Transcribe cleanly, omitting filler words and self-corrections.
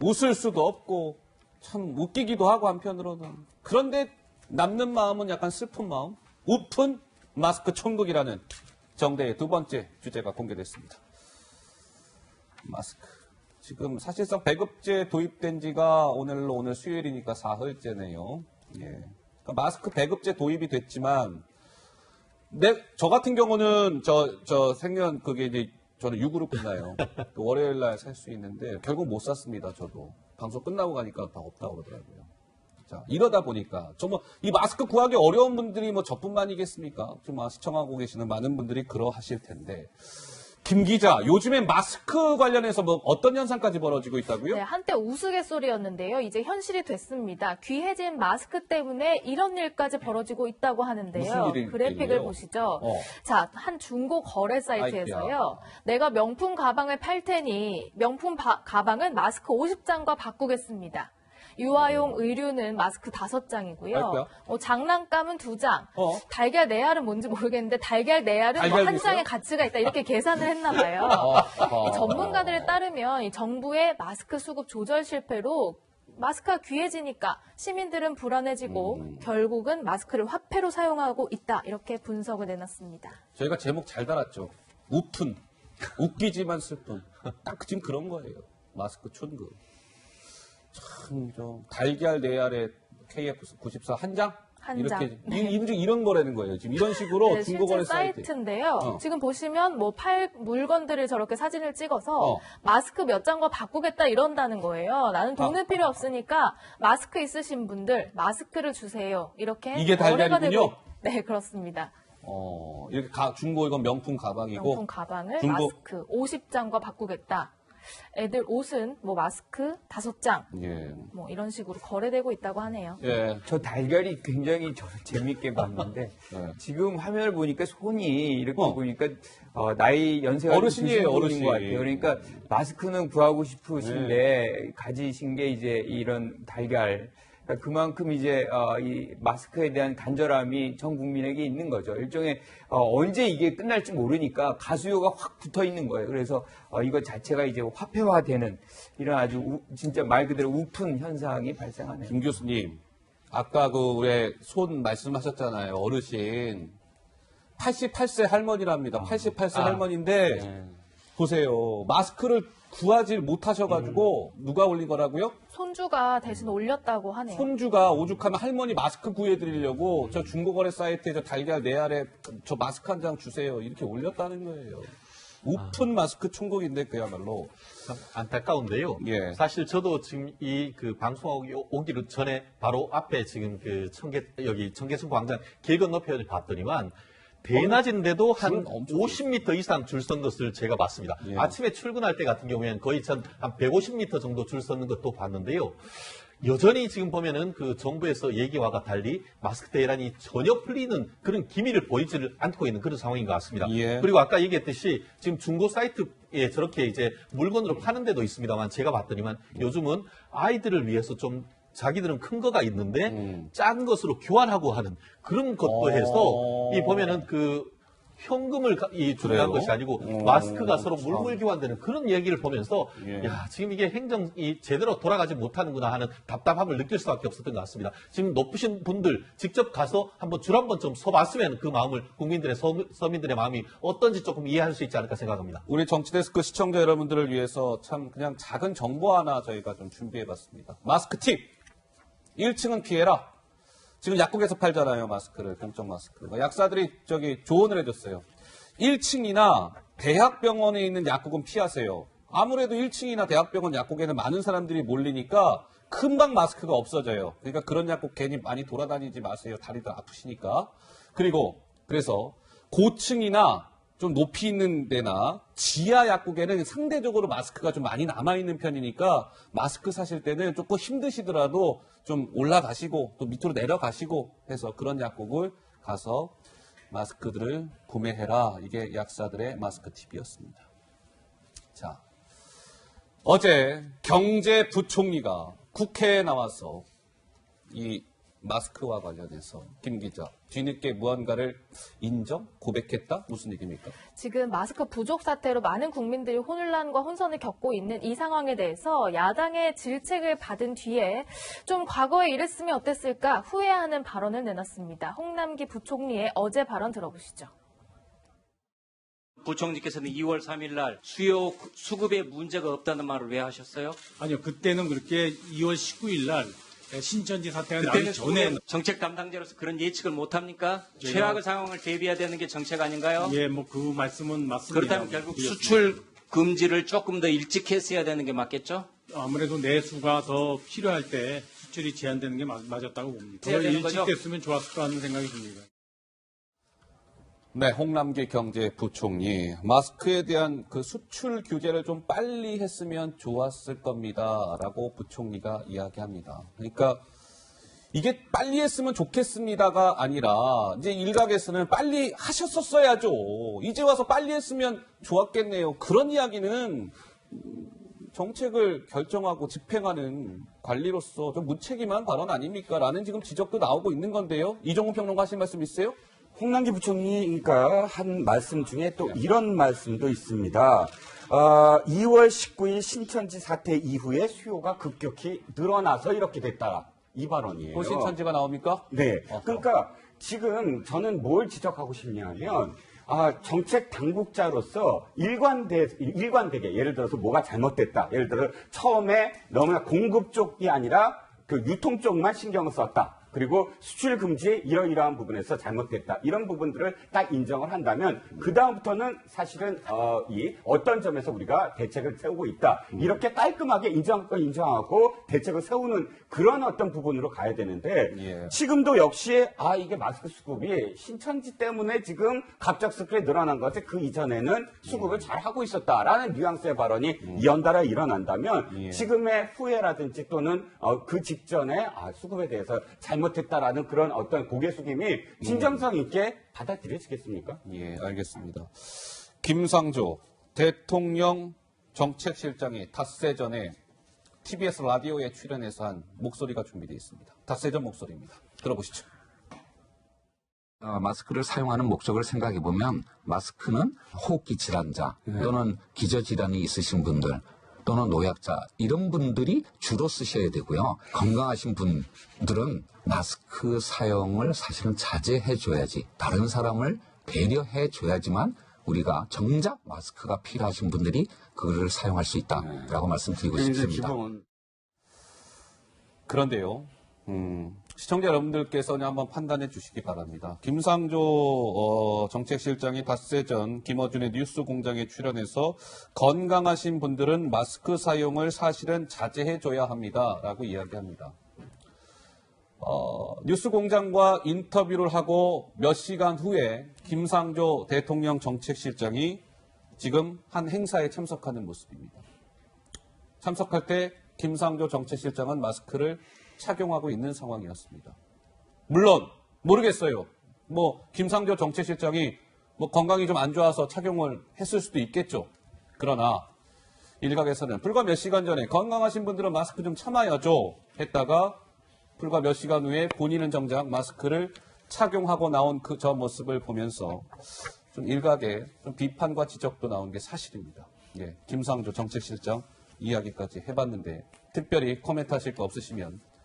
웃을 수도 없고 참 웃기기도 하고 한편으로는. 그런데 남는 마음은 약간 슬픈 마음. 우픈 마스크 천국이라는 정대의 두 번째 주제가 공개됐습니다. 마스크. 지금 사실상 배급제 도입된 지가 오늘 수요일이니까 사흘째네요. 예. 그러니까 마스크 배급제 도입이 됐지만, 저 같은 경우는 생년 그게 이제 저는 6으로 끝나요. 월요일 날 살 수 있는데 결국 못 샀습니다. 저도 방송 끝나고 가니까 다 없다고 그러더라고요. 자, 이러다 보니까 정말 이 마스크 구하기 어려운 분들이 뭐 저뿐만이겠습니까? 지금 시청하고 계시는 많은 분들이 그러하실 텐데. 김 기자, 요즘엔 마스크 관련해서 뭐 어떤 현상까지 벌어지고 있다고요? 네, 한때 우스갯소리였는데요. 이제 현실이 됐습니다. 귀해진 마스크 때문에 이런 일까지 벌어지고 있다고 하는데요. 무슨 일이 그래픽을 있길래요? 보시죠. 자, 한 중고 거래 사이트에서요. 내가 명품 가방을 팔 테니 명품 가방은 마스크 50장과 바꾸겠습니다. 유아용 의류는 마스크 5장이고요. 장난감은 2장. 달걀 내알은 뭔지 모르겠는데 달걀 내알은 뭐 한 장의 가치가 있다. 이렇게 계산을 했나 봐요. 이 전문가들에 따르면 이 정부의 마스크 수급 조절 실패로 마스크가 귀해지니까 시민들은 불안해지고 결국은 마스크를 화폐로 사용하고 있다. 이렇게 분석을 내놨습니다. 저희가 제목 잘 달았죠. 우픈. 웃기지만 슬픈. 딱 지금 그런 거예요. 마스크 천국. 참, 달걀 내알에 KF94 한 장? 이렇게, 네. 이런 거라는 거예요. 지금 이런 식으로 네, 중고거래 사이트인데요. 지금 보시면 뭐 팔 물건들을 저렇게 사진을 찍어서 마스크 몇 장과 바꾸겠다 이런다는 거예요. 나는 돈은 필요 없으니까 마스크 있으신 분들 마스크를 주세요. 이렇게. 이게 달걀이군요? 네, 그렇습니다. 이렇게 중고 이건 명품 가방이고. 명품 가방을 마스크 50장과 바꾸겠다. 애들 옷은 뭐 마스크 5장 예. 뭐 이런 식으로 거래되고 있다고 하네요. 예. 저 달걀이 굉장히 재밌게 봤는데 지금 화면을 보니까 손이 이렇게 보니까 나이 연세가 어르신이에요, 어르신 것 같아요. 어르신. 그러니까 마스크는 구하고 싶으신데 가지신 게 이제 이런 달걀. 그러니까 그만큼 이제 이 마스크에 대한 간절함이 전 국민에게 있는 거죠. 일종의 언제 이게 끝날지 모르니까 가수요가 확 붙어 있는 거예요. 그래서 이것 자체가 이제 화폐화되는 이런 아주 진짜 말 그대로 우픈 현상이 발생하네요. 김 교수님, 아까 우리 손 말씀하셨잖아요. 어르신 88세 할머니랍니다. 88세 할머니인데 보세요. 마스크를 구하지 못하셔가지고 누가 올린 거라고요? 손주가 대신 올렸다고 하네요. 손주가 오죽하면 할머니 마스크 구해드리려고 저 중고거래 사이트에 저 달걀 내 알에 저 마스크 한 장 주세요. 이렇게 올렸다는 거예요. 우픈 마스크 천국인데 그야말로. 참 안타까운데요. 예. 사실 저도 지금 이 방송하고 오기로 전에 바로 앞에 지금 여기 청계천 광장 길 건너편을 봤더니만 대낮인데도 한 50m 이상 줄 선 것을 제가 봤습니다. 예. 아침에 출근할 때 같은 경우에는 거의 한 150m 정도 줄 섰는 것도 봤는데요. 여전히 지금 보면은 정부에서 얘기와가 달리 마스크 대란이 전혀 풀리는 그런 기미를 보이지를 않고 있는 그런 상황인 것 같습니다. 예. 그리고 아까 얘기했듯이 지금 중고 사이트에 저렇게 이제 물건으로 파는 데도 있습니다만 제가 봤더니만 요즘은 아이들을 위해서 좀 자기들은 큰 거가 있는데 작은 것으로 교환하고 하는 그런 것도 해서 이 보면은 현금을 주는 것이 아니고 마스크가 서로 물물 교환되는 그런 얘기를 보면서 야 지금 이게 행정이 제대로 돌아가지 못하는구나 하는 답답함을 느낄 수밖에 없었던 것 같습니다. 지금 높으신 분들 직접 가서 한번 줄 한번 좀 서봤으면 그 마음을 국민들의 서민들의 마음이 어떤지 조금 이해할 수 있지 않을까 생각합니다. 우리 정치데스크 시청자 여러분들을 위해서 참 그냥 작은 정보 하나 저희가 좀 준비해봤습니다. 마스크 팁! 1층은 피해라. 지금 약국에서 팔잖아요, 마스크를, 공적 마스크. 약사들이 조언을 해줬어요. 1층이나 대학병원에 있는 약국은 피하세요. 아무래도 1층이나 대학병원 약국에는 많은 사람들이 몰리니까 금방 마스크가 없어져요. 그러니까 그런 약국 괜히 많이 돌아다니지 마세요. 다리도 아프시니까. 그래서 고층이나 좀 높이 있는 데나 지하 약국에는 상대적으로 마스크가 좀 많이 남아있는 편이니까 마스크 사실 때는 조금 힘드시더라도 좀 올라가시고 또 밑으로 내려가시고 해서 그런 약국을 가서 마스크들을 구매해라. 이게 약사들의 마스크 팁이었습니다. 자, 어제 경제부총리가 국회에 나와서 이 마스크와 관련해서 김 기자 뒤늦게 무언가를 인정? 고백했다? 무슨 얘기입니까? 지금 마스크 부족 사태로 많은 국민들이 혼란과 혼선을 겪고 있는 이 상황에 대해서 야당의 질책을 받은 뒤에 좀 과거에 이랬으면 어땠을까 후회하는 발언을 내놨습니다. 홍남기 부총리의 어제 발언 들어보시죠. 부총리께서는 2월 3일 날 수급에 문제가 없다는 말을 왜 하셨어요? 아니요, 그때는 그렇게 2월 19일 날 신천지 사태가 나기 전에 정책 담당자로서 그런 예측을 못 합니까? 최악의 상황을 대비해야 되는 게 정책 아닌가요? 예, 뭐 그 말씀은 맞습니다. 그렇다면 결국 수출 금지를 조금 더 일찍 했어야 되는 게 맞겠죠? 아무래도 내수가 더 필요할 때 수출이 제한되는 게 맞았다고 봅니다. 더 해야 되는 일찍 거죠? 됐으면 좋았을 거라는 생각이 듭니다. 네, 홍남기 경제부총리 마스크에 대한 그 수출 규제를 좀 빨리 했으면 좋았을 겁니다라고 부총리가 이야기합니다. 그러니까 이게 빨리 했으면 좋겠습니다가 아니라 이제 일각에서는 빨리 하셨었어야죠. 이제 와서 빨리 했으면 좋았겠네요. 그런 이야기는 정책을 결정하고 집행하는 관리로서 좀 무책임한 발언 아닙니까? 라는 지금 지적도 나오고 있는 건데요. 이종훈 평론가 하실 말씀 있어요? 홍남기 부총리가 한 말씀 중에 또 이런 말씀도 있습니다. 2월 19일 신천지 사태 이후에 수요가 급격히 늘어나서 이렇게 됐다. 이 발언이에요. 또 신천지가 나옵니까? 네. 어허. 그러니까 지금 저는 뭘 지적하고 싶냐면 정책 당국자로서 일관되게 예를 들어서 뭐가 잘못됐다. 예를 들어 처음에 너무나 공급 쪽이 아니라 그 유통 쪽만 신경을 썼다. 그리고 수출 금지 이러이러한 부분에서 잘못됐다. 이런 부분들을 딱 인정을 한다면 그 다음부터는 사실은 어떤 점에서 우리가 대책을 세우고 있다. 이렇게 깔끔하게 인정하고 대책을 세우는 그런 어떤 부분으로 가야 되는데 예. 지금도 역시 이게 마스크 수급이 신천지 때문에 지금 갑작스럽게 늘어난 것에 그 이전에는 수급을 잘 하고 있었다라는 뉘앙스의 발언이 연달아 일어난다면 지금의 후회라든지 또는 그 직전에 수급에 대해서 잘못했다라는 그런 어떤 고개 숙임이 진정성 있게 받아들여지겠습니까? 예, 알겠습니다. 김상조 대통령 정책실장이 닷새 전에 TBS 라디오에 출연해서 한 목소리가 준비되어 있습니다. 닷새 전 목소리입니다. 들어보시죠. 마스크를 사용하는 목적을 생각해 보면 마스크는 호흡기 질환자 또는 기저질환이 있으신 분들 또는 노약자 이런 분들이 주로 쓰셔야 되고요. 건강하신 분들은 마스크 사용을 사실은 자제해 줘야지 다른 사람을 배려해 줘야지만 우리가 정작 마스크가 필요하신 분들이 그거를 사용할 수 있다라고 말씀드리고 싶습니다. 그런데요. 시청자 여러분들께서는 한번 판단해 주시기 바랍니다. 김상조 정책실장이 닷새 전 김어준의 뉴스공장에 출연해서 건강하신 분들은 마스크 사용을 사실은 자제해줘야 합니다라고 이야기합니다. 뉴스공장과 인터뷰를 하고 몇 시간 후에 김상조 대통령 정책실장이 지금 한 행사에 참석하는 모습입니다. 참석할 때 김상조 정책실장은 마스크를 착용하고 있는 상황이었습니다. 물론 모르겠어요. 김상조 정책실장이 건강이 좀 안 좋아서 착용을 했을 수도 있겠죠. 그러나 일각에서는 불과 몇 시간 전에 건강하신 분들은 마스크 좀 참아야죠 했다가 불과 몇 시간 후에 본인은 정작 마스크를 착용하고 나온 저 모습을 보면서 좀 일각의 좀 비판과 지적도 나온 게 사실입니다. 예, 김상조 정책실장 이야기까지 해봤는데 특별히 코멘트 하실 거 없으시면